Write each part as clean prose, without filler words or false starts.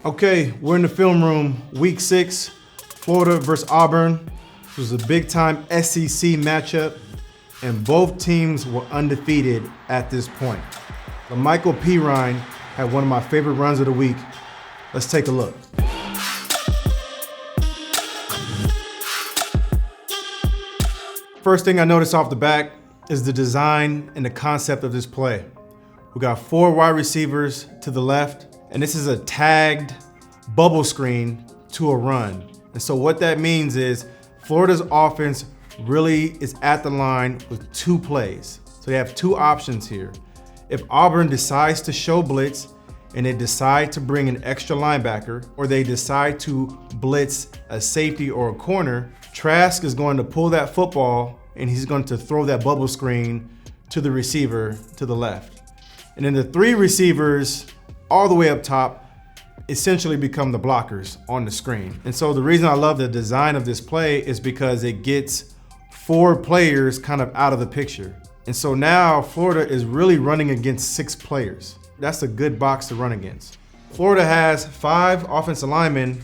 Okay, we're in the film room, week 6, Florida versus Auburn. This was a big-time SEC matchup, and both teams were undefeated at this point. Lamical Perine had one of my favorite runs of the week. Let's take a look. First thing I noticed off the back is the design and the concept of this play. We got 4 wide receivers to the left, and this is a tagged bubble screen to a run. And so what that means is Florida's offense really is at the line with 2 plays. So they have 2 options here. If Auburn decides to show blitz and they decide to bring an extra linebacker, or they decide to blitz a safety or a corner, Trask is going to pull that football and he's going to throw that bubble screen to the receiver to the left. And then the 3 receivers all the way up top essentially become the blockers on the screen. And so the reason I love the design of this play is because it gets 4 players kind of out of the picture. And so now Florida is really running against 6 players. That's a good box to run against. Florida has 5 offensive linemen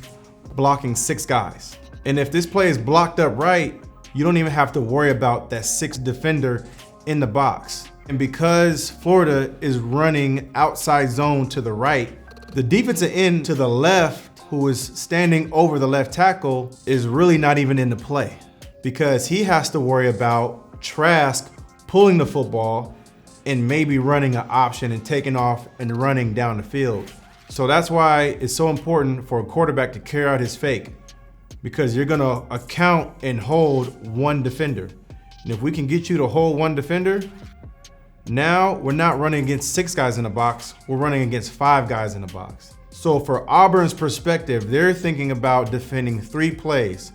blocking 6 guys. And if this play is blocked up right, you don't even have to worry about that 6th defender in the box. And because Florida is running outside zone to the right, the defensive end to the left, who is standing over the left tackle, is really not even in the play because he has to worry about Trask pulling the football and maybe running an option and taking off and running down the field. So that's why it's so important for a quarterback to carry out his fake, because you're gonna account and hold 1 defender. And if we can get you to hold 1 defender, now we're not running against 6 guys in the box, we're running against 5 guys in the box. So for Auburn's perspective, they're thinking about defending 3 plays,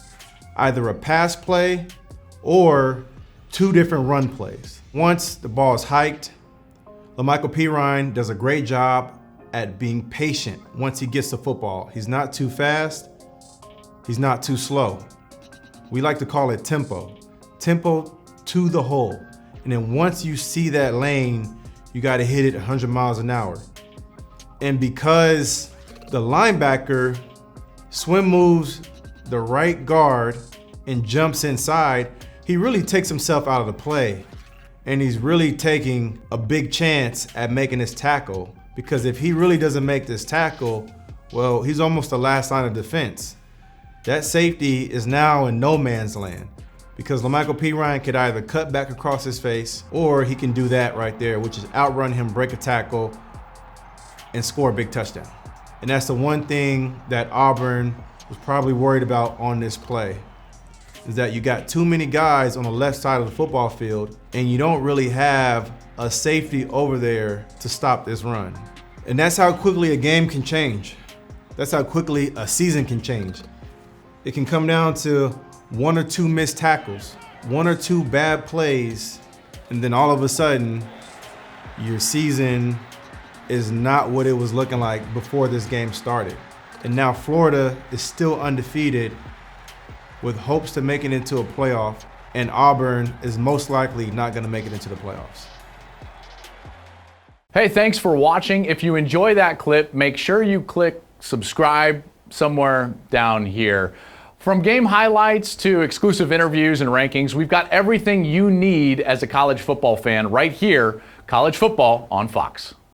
either a pass play or 2 different run plays. Once the ball is hiked, Lamical Perine does a great job at being patient once he gets the football. He's not too fast, he's not too slow. We like to call it tempo. Tempo to the hole. And then once you see that lane, you gotta hit it 100 miles an hour. And because the linebacker swim moves the right guard and jumps inside, he really takes himself out of the play. And he's really taking a big chance at making this tackle, because if he really doesn't make this tackle, well, he's almost the last line of defense. That safety is now in no man's land, because Lamical Perine could either cut back across his face, or he can do that right there, which is outrun him, break a tackle, and score a big touchdown. And that's the one thing that Auburn was probably worried about on this play, is that you got too many guys on the left side of the football field, and you don't really have a safety over there to stop this run. And that's how quickly a game can change. That's how quickly a season can change. It can come down to 1 or 2 missed tackles, 1 or 2 bad plays, and then all of a sudden, your season is not what it was looking like before this game started. And now Florida is still undefeated with hopes to make it into a playoff, and Auburn is most likely not gonna make it into the playoffs. Hey, thanks for watching. If you enjoy that clip, make sure you click subscribe somewhere down here. From game highlights to exclusive interviews and rankings, we've got everything you need as a college football fan right here, College Football on Fox.